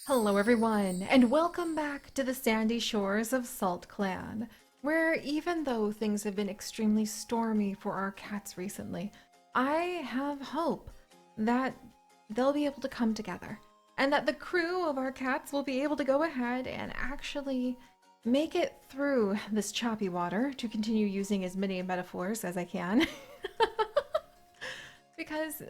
Hello, everyone, and welcome back to the sandy shores of Salt Clan, where even though things have been extremely stormy for our cats recently, I have hope that they'll be able to come together and that the crew of our cats will be able to go ahead and actually make it through this choppy water, to continue using as many metaphors as I can. Because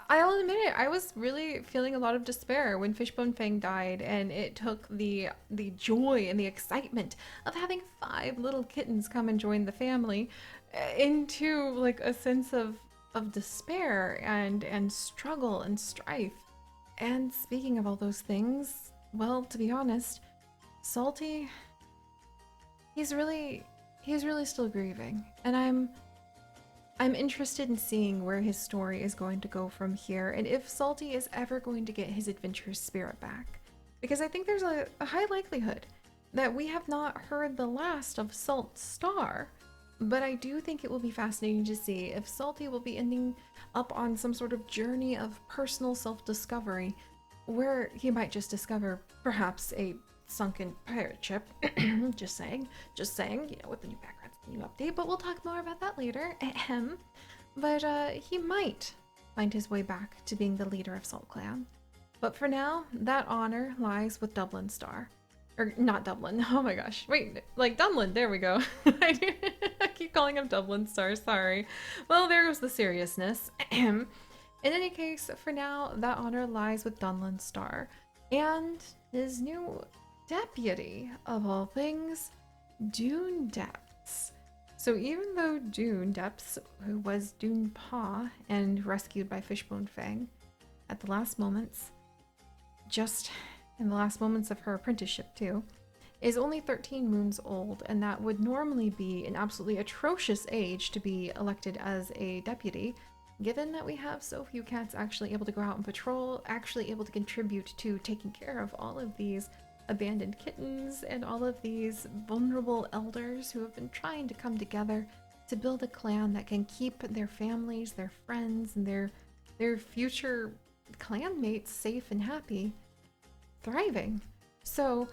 I'll admit it, I was really feeling a lot of despair when Fishbone Fang died, and it took the joy and the excitement of having five little kittens come and join the family into like a sense of despair and struggle and strife. And speaking of all those things, well, to be honest, Salty, he's really he's really still grieving, and I'm interested in seeing where his story is going to go from here, and if Salty is ever going to get his adventurous spirit back. Because I think there's a high likelihood that we have not heard the last of Salt Star. But I do think it will be fascinating to see if Salty will be ending up on some sort of journey of personal self-discovery, where he might just discover perhaps a sunken pirate ship. Just saying, with the new backgrounds, the new update, but we'll talk more about that later. Ahem. But he might find his way back to being the leader of Salt Clan. But for now, that honor lies with Dublin Star. Or not Dublin. Oh my gosh. Wait, like Dunlin. There we go. I keep calling him Dublin Star. Sorry. Well, there goes the seriousness. In any case, for now, that honor lies with Dunlin Star and his new deputy, of all things, Dune Depths. So even though Dune Depths, who was Dune Pa and rescued by Fishbone Fang at the last moments, just in the last moments of her apprenticeship too, is only 13 moons old, and that would normally be an absolutely atrocious age to be elected as a deputy, given that we have so few cats actually able to go out and patrol, actually able to contribute to taking care of all of these abandoned kittens and all of these vulnerable elders who have been trying to come together to build a clan that can keep their families, their friends, and their future clanmates safe and happy, thriving. So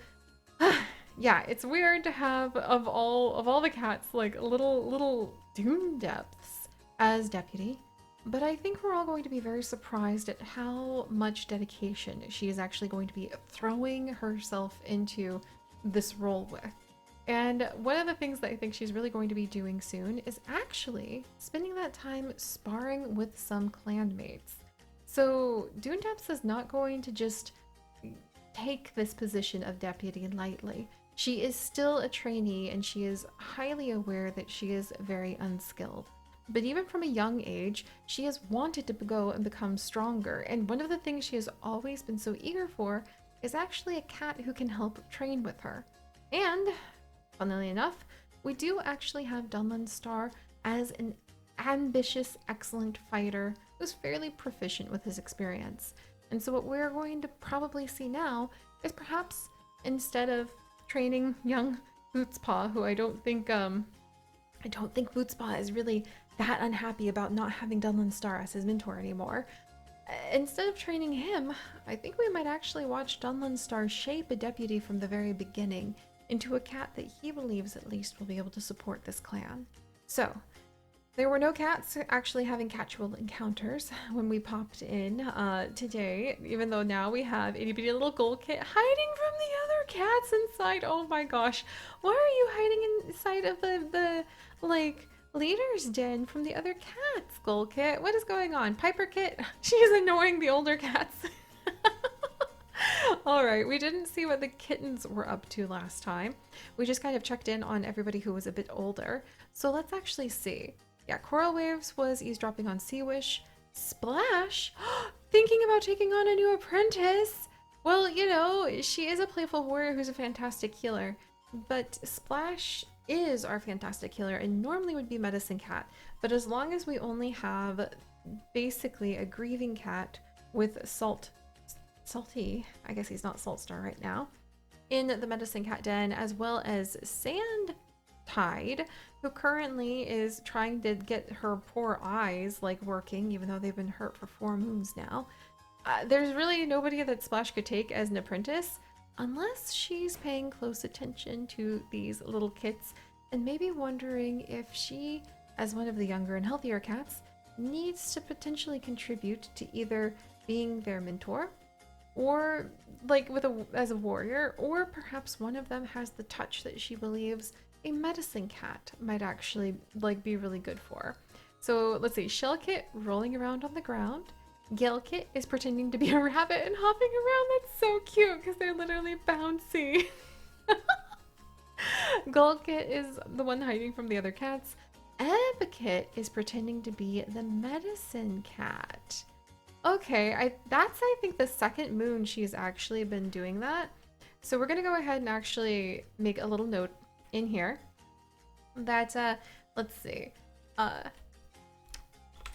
yeah, it's weird to have of all the cats like little Dune Depths as deputy. But I think we're all going to be very surprised at how much dedication she is actually going to be throwing herself into this role with. And one of the things that I think she's really going to be doing soon is actually spending that time sparring with some clanmates. So Dune Depths is not going to just take this position of deputy lightly. She is still a trainee, and she is highly aware that she is very unskilled. But even from a young age, she has wanted to go and become stronger, and one of the things she has always been so eager for is actually a cat who can help train with her. And, funnily enough, we do actually have Dunlin Star as an ambitious, excellent fighter who's fairly proficient with his experience. And so what we're going to probably see now is perhaps instead of training young Bootspaw, who I don't think Bootspaw is really that unhappy about not having Dunlin Star as his mentor anymore. Instead of training him, I think we might actually watch Dunlin Star shape a deputy from the very beginning into a cat that he believes at least will be able to support this clan. So, there were no cats actually having casual encounters when we popped in today, even though now we have itty bitty little gold kit hiding from the other cats inside. Oh my gosh. Why are you hiding inside of the like, leader's den from the other cats, Gold Kit? What is going on? Piper Kit? She's annoying the older cats. Alright, we didn't see what the kittens were up to last time. We just kind of checked in on everybody who was a bit older. So let's actually see. Yeah, Coral Waves was eavesdropping on Sea Wish. Splash? Thinking about taking on a new apprentice? Well, you know, she is a playful warrior who's a fantastic healer. But Splash is our fantastic healer and normally would be Medicine Cat. But as long as we only have basically a grieving cat with Salty, I guess he's not Salt Star right now, in the Medicine Cat den, as well as Sand Tide, who currently is trying to get her poor eyes like working, even though they've been hurt for 4 moons now. There's really nobody that Splash could take as an apprentice unless she's paying close attention to these little kits and maybe wondering if she, as one of the younger and healthier cats, needs to potentially contribute to either being their mentor or like as a warrior, or perhaps one of them has the touch that she believes a medicine cat might actually like be really good for. So let's see, Shell Kit rolling around on the ground. Gale Kit is pretending to be a rabbit and hopping around. That's so cute because they're literally bouncy. Gull Kit is the one hiding from the other cats. Ebb Kit is pretending to be the medicine cat. Okay, I think the second moon she's actually been doing that. So we're gonna go ahead and actually make a little note in here that let's see.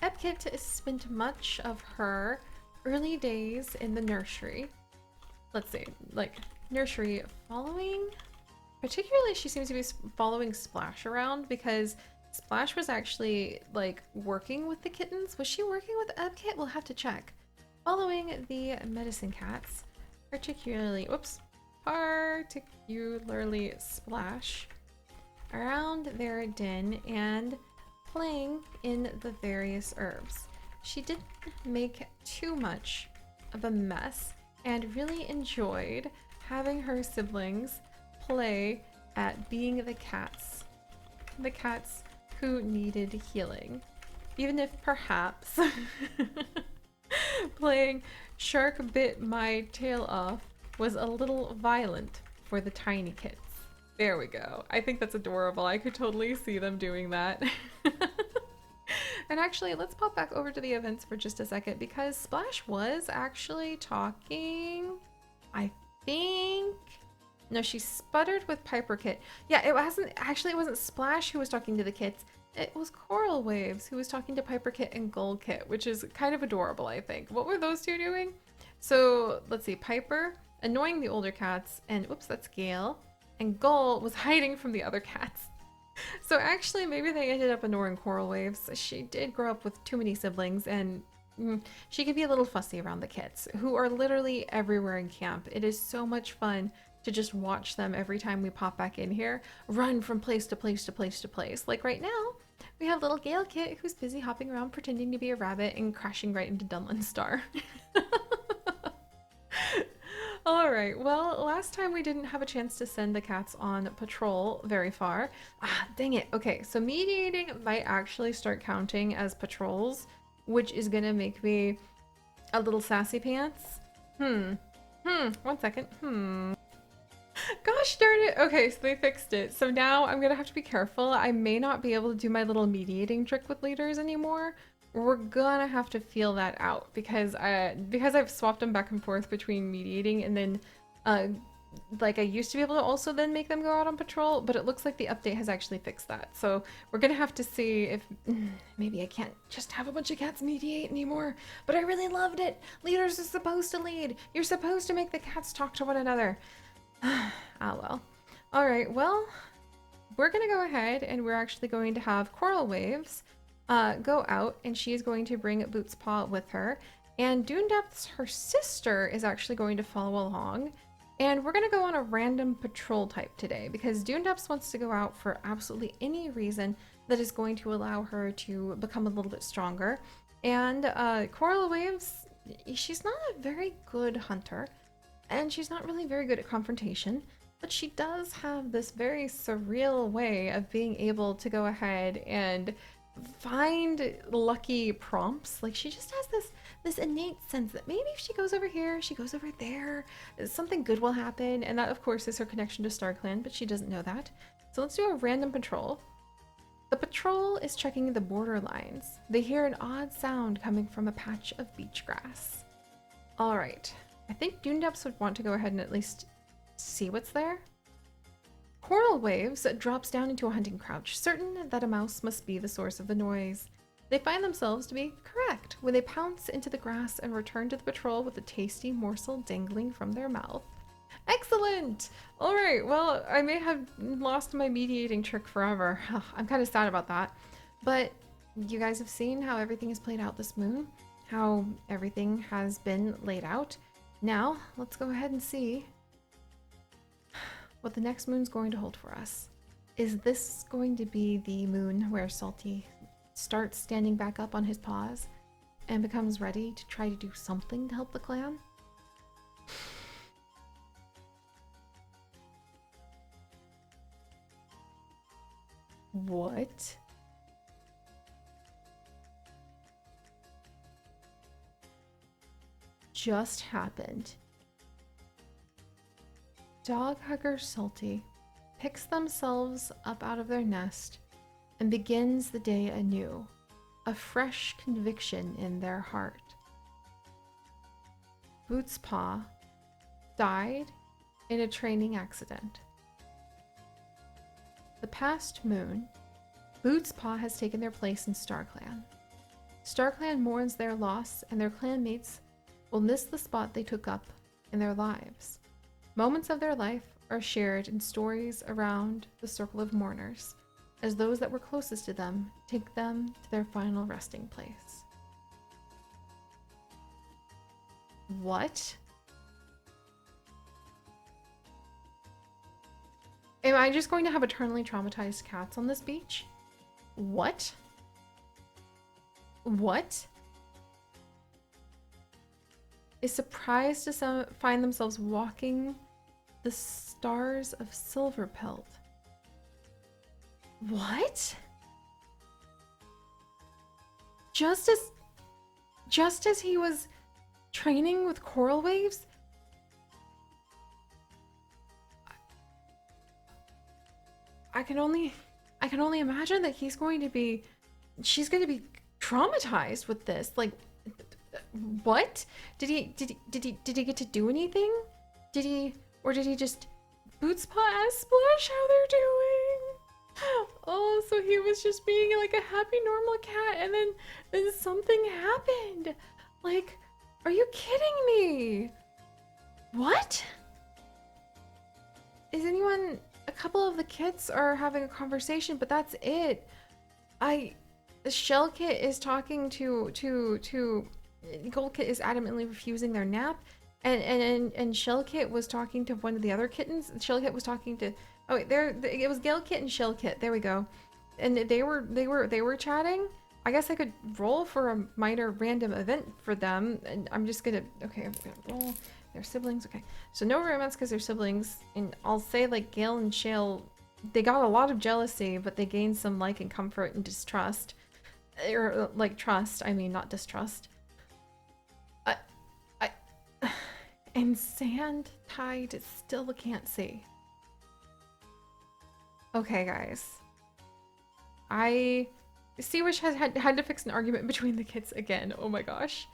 Epkit spent much of her early days in the nursery. Let's see, like nursery following. Particularly, she seems to be following Splash around because Splash was actually like working with the kittens. Was she working with Epkit? We'll have to check. Following the medicine cats, particularly Splash around their den and playing in the various herbs. She didn't make too much of a mess and really enjoyed having her siblings play at being the cats who needed healing. Even if perhaps playing Shark Bit My Tail Off was a little violent for the tiny kits. There we go. I think that's adorable. I could totally see them doing that. And actually, let's pop back over to the events for just a second because Splash was actually talking, I think. No, she sputtered with Piper Kit. Yeah, it wasn't Splash who was talking to the kits. It was Coral Waves who was talking to Piper Kit and Gold Kit, which is kind of adorable, I think. What were those two doing? So let's see, Piper annoying the older cats, and oops, that's Gale. And Gull was hiding from the other cats. So actually, maybe they ended up ignoring Coral Waves. She did grow up with too many siblings, and she can be a little fussy around the kits, who are literally everywhere in camp. It is so much fun to just watch them every time we pop back in here, run from place to place to place to place. Like right now, we have little Gale Kit who's busy hopping around pretending to be a rabbit and crashing right into Dunlin Star. All right, well, last time we didn't have a chance to send the cats on patrol very far. Ah, dang it. Okay, so mediating might actually start counting as patrols, which is gonna make me a little sassy pants. 1 second. Gosh darn it. Okay, so they fixed it. So now I'm gonna have to be careful. I may not be able to do my little mediating trick with leaders anymore. We're gonna have to feel that out because I've swapped them back and forth between mediating and then like I used to be able to also then make them go out on patrol, but it looks like the update has actually fixed that. So we're gonna have to see if maybe I can't just have a bunch of cats mediate anymore. But I really loved it. Leaders are supposed to lead. You're supposed to make the cats talk to one another. Ah well. Alright, well, we're gonna go ahead and we're actually going to have Coral Waves go out, and she is going to bring Boots Paw with her. And Depths, her sister, is actually going to follow along. And we're gonna go on a random patrol type today because Depths wants to go out for absolutely any reason that is going to allow her to become a little bit stronger. And Coral Waves, she's not a very good hunter. And she's not really very good at confrontation, but she does have this very surreal way of being able to go ahead and find lucky prompts. Like she just has this innate sense that maybe if she goes over here, she goes over there, something good will happen. And that of course is her connection to StarClan, but she doesn't know that. So let's do a random patrol. The patrol is checking the border lines. They hear an odd sound coming from a patch of beach grass. All right. I think Depths would want to go ahead and at least see what's there. Coral Waves drops down into a hunting crouch, certain that a mouse must be the source of the noise. They find themselves to be correct when they pounce into the grass and return to the patrol with a tasty morsel dangling from their mouth. Excellent! Alright, well, I may have lost my mediating trick forever. I'm kind of sad about that. But you guys have seen how everything is played out this moon. how everything has been laid out. Now, let's go ahead and see what the next moon's going to hold for us. Is this going to be the moon where Salty starts standing back up on his paws and becomes ready to try to do something to help the clan? What? Just happened? Dog hugger Salty picks themselves up out of their nest and begins the day anew, a fresh conviction in their heart. Boots Paw died in a training accident. The past moon, Boots Paw has taken their place in StarClan. StarClan mourns their loss, and their clanmates will miss the spot they took up in their lives. Moments of their life are shared in stories around the circle of mourners, as those that were closest to them take them to their final resting place. What? Am I just going to have eternally traumatized cats on this beach? What? What? Is surprised to find themselves walking the stars of Silverpelt. What? Just as he was training with coral waves? I can only imagine that she's going to be traumatized with this. Like, what? Did he get to do anything? Did he just Boots Paw ask Splash how they're doing? Oh, so he was just being like a happy normal cat, and then something happened. Like, are you kidding me? What? Is anyone? A couple of the kids are having a conversation, but that's it. The Shell Kit is talking to Gold Kit is adamantly refusing their nap, and Shell Kit was talking to one of the other kittens. Shell Kit was talking to it was Gale Kit and Shell Kit. There we go, and they were chatting. I guess I could roll for a minor random event for them, and I'm gonna roll. They're siblings, okay. So no romance because they're siblings, and I'll say like Gale and Shale, they got a lot of jealousy, but they gained some like and comfort and distrust. Or like trust, I mean, not distrust. And Sand Tide still can't see. Okay, guys. I see which has had to fix an argument between the kids again. Oh my gosh.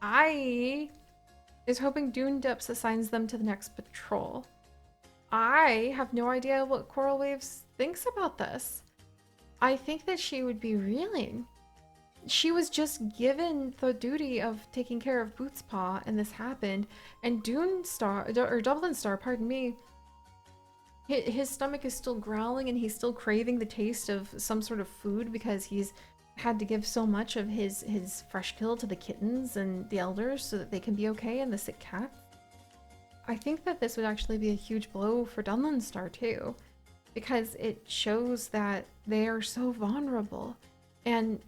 I is hoping Dune Depths assigns them to the next patrol. I have no idea what Coral Waves thinks about this. I think that she would be reeling. She was just given the duty of taking care of Boots Paw, and this happened. And Dublin Star, pardon me, his stomach is still growling, and he's still craving the taste of some sort of food because he's had to give so much of his fresh kill to the kittens and the elders so that they can be okay, and the sick cats. I think that this would actually be a huge blow for Dunland Star too, because it shows that they are so vulnerable, and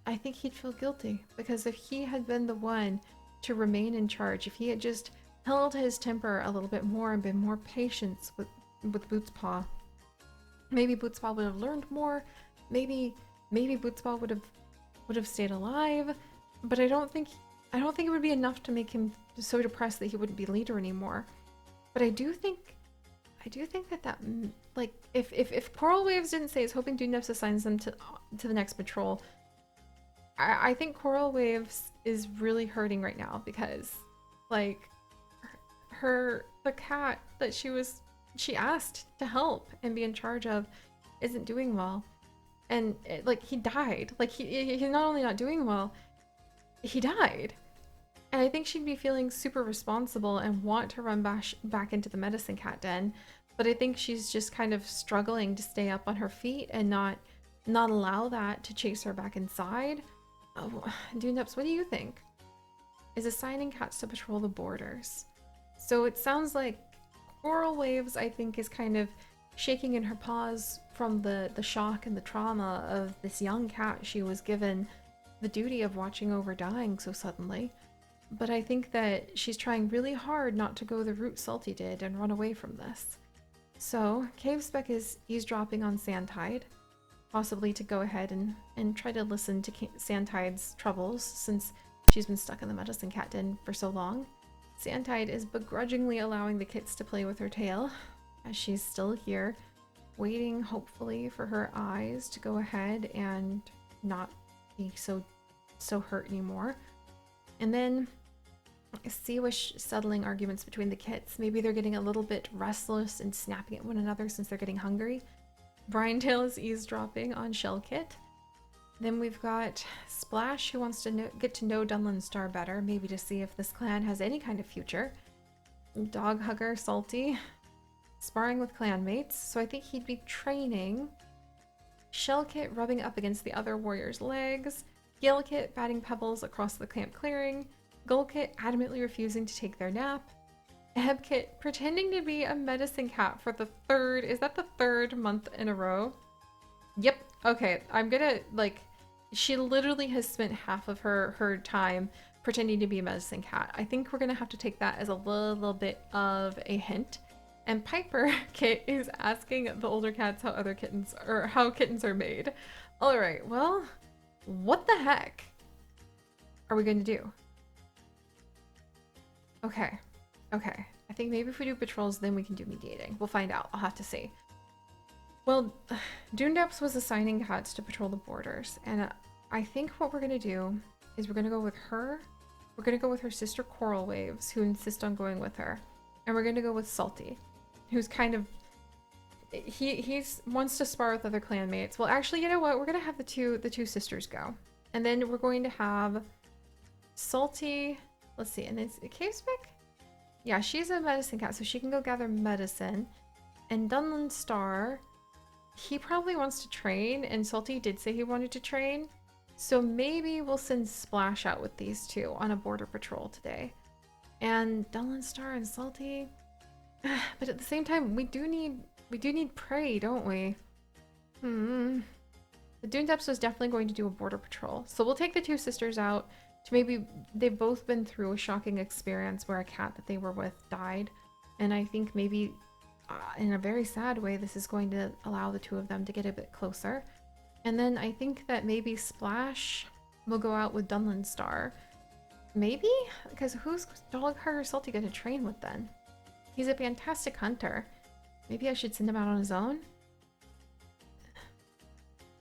I think he'd feel guilty, because if he had been the one to remain in charge, if he had just held his temper a little bit more and been more patient with Boots Paw, maybe Boots Paw would have learned more. Maybe Boots Paw would have stayed alive, but I don't think it would be enough to make him so depressed that he wouldn't be leader anymore. But I do think that like if Coral Waves didn't say is hoping Dune Depths assigns them to the next patrol, I think Coral Waves is really hurting right now, because like the cat that she asked to help and be in charge of isn't doing well, and like he died. Like he's not only not doing well, he died. And I think she'd be feeling super responsible and want to run back into the medicine cat den, but I think she's just kind of struggling to stay up on her feet and not allow that to chase her back inside. Oh, Dundeps, what do you think? Is assigning cats to patrol the borders. So it sounds like Coral Waves, I think, is kind of shaking in her paws from the shock and the trauma of this young cat she was given the duty of watching over dying so suddenly. But I think that she's trying really hard not to go the route Salty did and run away from this. So, Cavespeck is eavesdropping on Sandtide, possibly to go ahead and try to listen to Sandtide's troubles since she's been stuck in the medicine cat den for so long. Sandtide is begrudgingly allowing the kits to play with her tail, as she's still here, waiting hopefully for her eyes to go ahead and not be so hurt anymore. And then Seawish settling arguments between the kits. Maybe they're getting a little bit restless and snapping at one another since they're getting hungry. Briantail is eavesdropping on Shellkit. Then we've got Splash, who wants to get to know Dunlin Star better, maybe to see if this clan has any kind of future. Dog Hugger Salty, sparring with clanmates, so I think he'd be training. Shellkit rubbing up against the other warrior's legs. Galekit batting pebbles across the camp clearing. Gullkit adamantly refusing to take their nap. Hebkit pretending to be a medicine cat for the third month in a row? Yep. Okay, I'm gonna, like, she literally has spent half of her time pretending to be a medicine cat. I think we're gonna have to take that as a little bit of a hint. And Piper Kit is asking the older cats how kittens are made. Alright, well, what the heck are we going to do? Okay. I think maybe if we do patrols, then we can do mediating. We'll find out. I'll have to see. Well, Dundeps was assigning cats to patrol the borders, and I think what we're going to do is we're going to go with her. We're going to go with her sister Coral Waves, who insist on going with her. And we're going to go with Salty, who's kind of... He's wants to spar with other clanmates. Well, actually, you know what? We're going to have the two sisters go. And then we're going to have Salty... Let's see, and is it Cavespick? Yeah, she's a medicine cat, so she can go gather medicine. And Dunlin Star, he probably wants to train, and Salty did say he wanted to train. So maybe we'll send Splash out with these two on a border patrol today. And Dunlin Star and Salty... But at the same time, we do need prey, don't we? The Dundeps was definitely going to do a border patrol. So we'll take the two sisters out. Maybe they've both been through a shocking experience where a cat that they were with died. And I think maybe in a very sad way, this is going to allow the two of them to get a bit closer. And then I think that maybe Splash will go out with Dunlin Star. Maybe? Because who's Dog Hugger Salty going to train with then? He's a fantastic hunter. Maybe I should send him out on his own?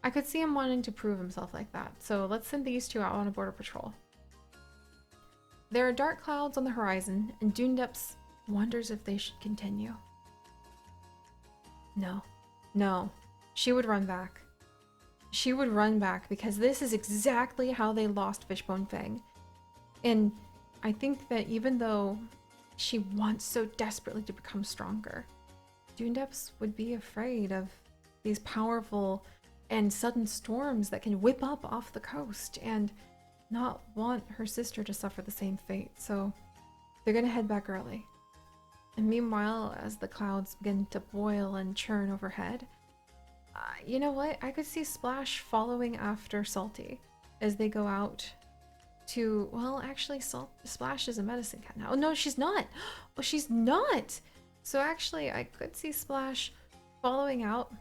I could see him wanting to prove himself like that. So let's send these two out on a border patrol. There are dark clouds on the horizon, and Dundeps wonders if they should continue. No. She would run back. She would run back because this is exactly how they lost Fishbone Fang. And I think that even though she wants so desperately to become stronger, Dundeps would be afraid of these powerful and sudden storms that can whip up off the coast and not want her sister to suffer the same fate. So they're gonna head back early. And meanwhile, as the clouds begin to boil and churn overhead, you know what? I could see Splash following after Salty as they go out to... Well, actually, Splash is a medicine cat now. Oh, no, she's not! Oh, she's not! So actually, I could see Splash following out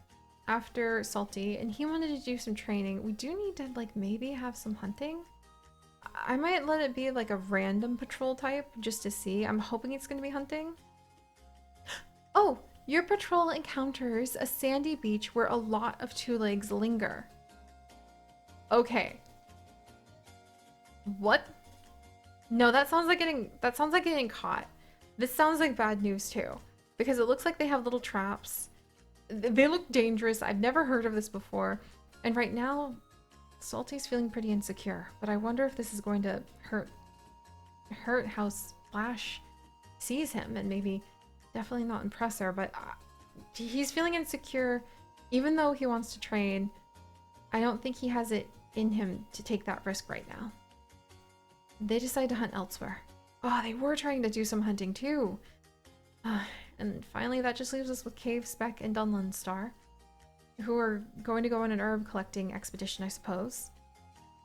after Salty, and he wanted to do some training. We do need to, like, maybe have some hunting. I might let it be, like, a random patrol type, just to see. I'm hoping it's going to be hunting. Oh! Your patrol encounters a sandy beach where a lot of two legs linger. Okay. What? No, that sounds like getting caught. This sounds like bad news too, because it looks like they have little traps. They look dangerous. I've never heard of this before. And right now, Salty's feeling pretty insecure, but I wonder if this is going to hurt how Splash sees him, and maybe definitely not impress her, but he's feeling insecure even though he wants to train. I don't think he has it in him to take that risk right now. They decide to hunt elsewhere. Oh, they were trying to do some hunting too. And finally, that just leaves us with Cave, Speck, and Dunlin Star, who are going to go on an herb collecting expedition, I suppose.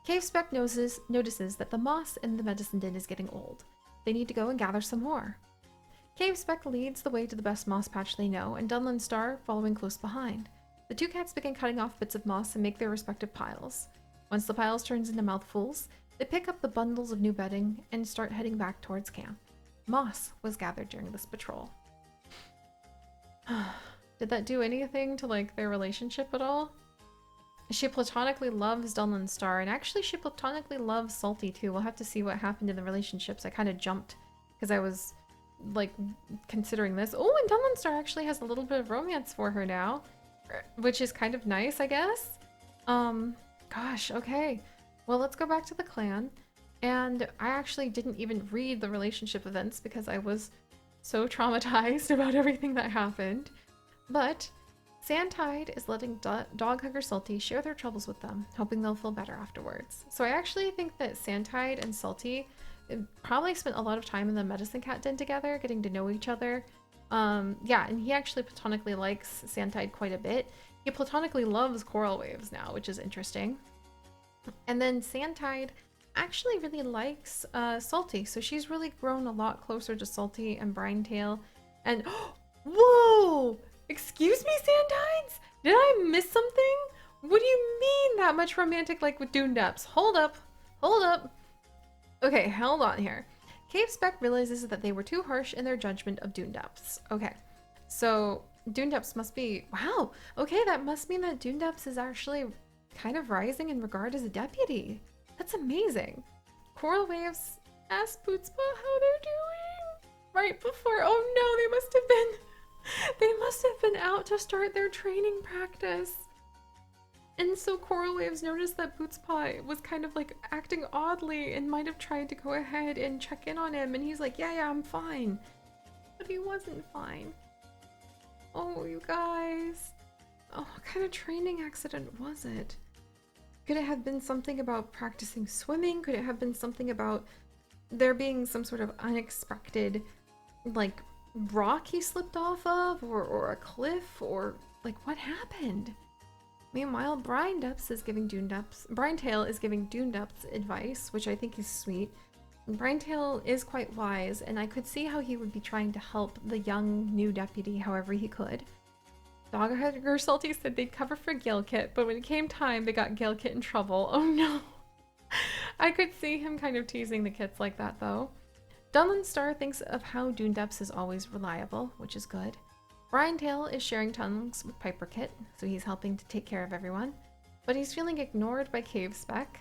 Cave Speck notices that the moss in the medicine den is getting old. They need to go and gather some more. Cave Speck leads the way to the best moss patch they know, and Dunlin Star following close behind. The two cats begin cutting off bits of moss and make their respective piles. Once the piles turns into mouthfuls, they pick up the bundles of new bedding and start heading back towards camp. Moss was gathered during this patrol. Did that do anything to, like, their relationship at all? She platonically loves Dunlin Star, and actually she platonically loves Salty too. We'll have to see what happened in the relationships. I kind of jumped because I was, like, considering this. Oh, and Dunlin Star actually has a little bit of romance for her now, which is kind of nice, I guess. Gosh, okay. Well, let's go back to the clan. And I actually didn't even read the relationship events because I was so traumatized about everything that happened. But Sandtide is letting Dog Hugger Salty share their troubles with them, hoping they'll feel better afterwards. So I actually think that Sandtide and Salty probably spent a lot of time in the medicine cat den together, getting to know each other. Yeah, and he actually platonically likes Sandtide quite a bit. He platonically loves coral waves now, which is interesting. And then Sandtide actually really likes Salty, so she's really grown a lot closer to Salty and Brinetail. And whoa! Excuse me, Sandtides? Did I miss something? What do you mean that much romantic, like with Dune Depths? Hold up. Hold up. Okay, hold on here. Cave Speck realizes that they were too harsh in their judgment of Dune Depths. Okay, so Dune Depths must be... Wow! Okay, that must mean that Dune Depths is actually kind of rising in regard as a deputy. That's amazing. Coral Waves asked Bootspa how they're doing right before... Oh no, they must have been... They must have been out to start their training practice. And so Coral Waves noticed that Bootspaw was kind of like acting oddly and might have tried to go ahead and check in on him. And he's like, yeah, I'm fine. But he wasn't fine. Oh, you guys. Oh, what kind of training accident was it? Could it have been something about practicing swimming? Could it have been something about there being some sort of unexpected, like, rock he slipped off of, or a cliff, or like what happened? Meanwhile, Brinetail is giving Dune Depths advice, which I think is sweet. And Brinetail is quite wise, and I could see how he would be trying to help the young new deputy however he could. Dogger Salty said they'd cover for Gilkit, but when it came time, they got Gilkit in trouble. Oh no! I could see him kind of teasing the kits like that though. Dunlin Star thinks of how Dune Depths is always reliable, which is good. Brinetail is sharing tongues with Piper Kit, so he's helping to take care of everyone. But he's feeling ignored by Cave Speck.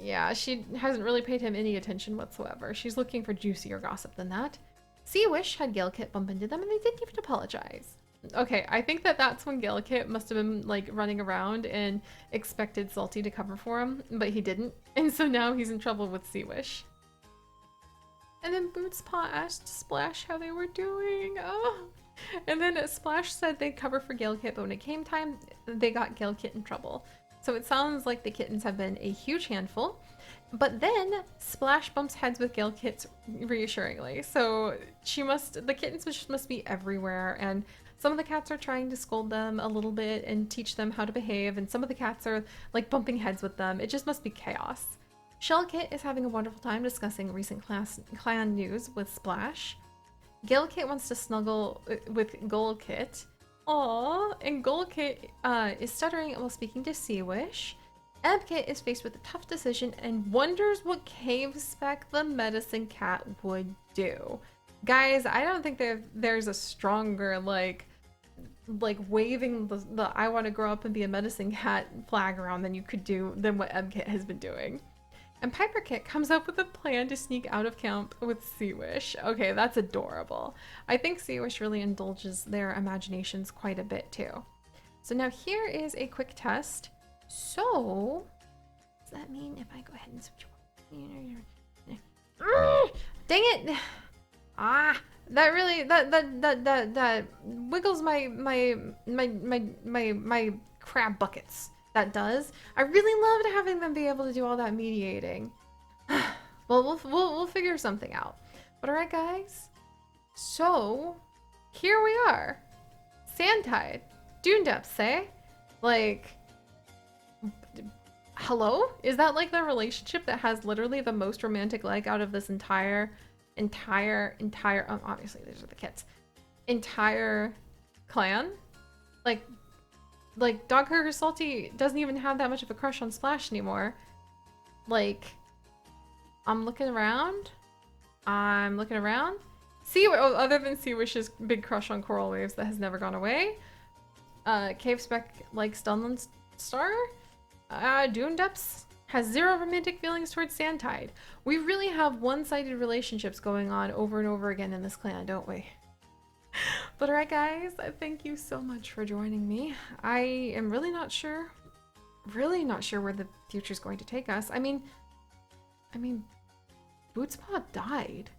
Yeah, she hasn't really paid him any attention whatsoever. She's looking for juicier gossip than that. Sea Wish had Gilkit bump into them and they didn't even apologize. Okay, I think that's when Gilkit must have been like running around and expected Salty to cover for him, but he didn't. And so now he's in trouble with Sea Wish. And then Bootspaw asked Splash how they were doing. Oh. And then Splash said they'd cover for Gilkit, but when it came time, they got Gilkit in trouble. So it sounds like the kittens have been a huge handful. But then Splash bumps heads with Gilkit reassuringly. So the kittens must be everywhere. And some of the cats are trying to scold them a little bit and teach them how to behave. And some of the cats are like bumping heads with them. It just must be chaos. Shellkit is having a wonderful time discussing recent clan news with Splash. Gilkit wants to snuggle with Golkit. Aww, and Golkit is stuttering while speaking to Sea Wish. Ebkit is faced with a tough decision and wonders what Cave Speck the medicine cat would do. Guys, I don't think there's a stronger like waving the I want to grow up and be a medicine cat flag around than what Ebkit has been doing. And Piper Kit comes up with a plan to sneak out of camp with Sea Wish. Okay, that's adorable. I think Sea Wish really indulges their imaginations quite a bit too. So now here is a quick test. So, does that mean if I go ahead and switch? Dang it! That really that wiggles my crab buckets. that does. I really loved having them be able to do all that mediating. Well, we'll figure something out. But alright, guys. So, here we are. Sandtide. Dune depths, eh? Like, hello? Is that like the relationship that has literally the most romantic leg out of this entire, obviously these are the kids, entire clan? Like, Dog Herder Salty doesn't even have that much of a crush on Splash anymore. Like, I'm looking around. See, oh, other than Sea Wish's big crush on Coral Waves that has never gone away. Cave Spec likes Dunland Star. Dune Depths has zero romantic feelings towards Sandtide. We really have one-sided relationships going on over and over again in this clan, don't we? But alright guys, thank you so much for joining me. I am really not sure where the future's going to take us. I mean, Bootspaw died.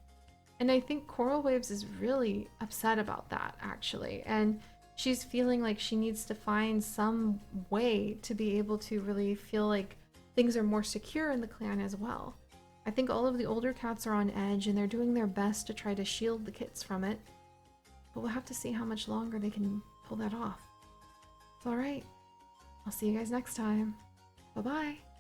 And I think Coral Waves is really upset about that, actually. And she's feeling like she needs to find some way to be able to really feel like things are more secure in the clan as well. I think all of the older cats are on edge and they're doing their best to try to shield the kits from it. But we'll have to see how much longer they can pull that off. It's alright. I'll see you guys next time. Bye-bye.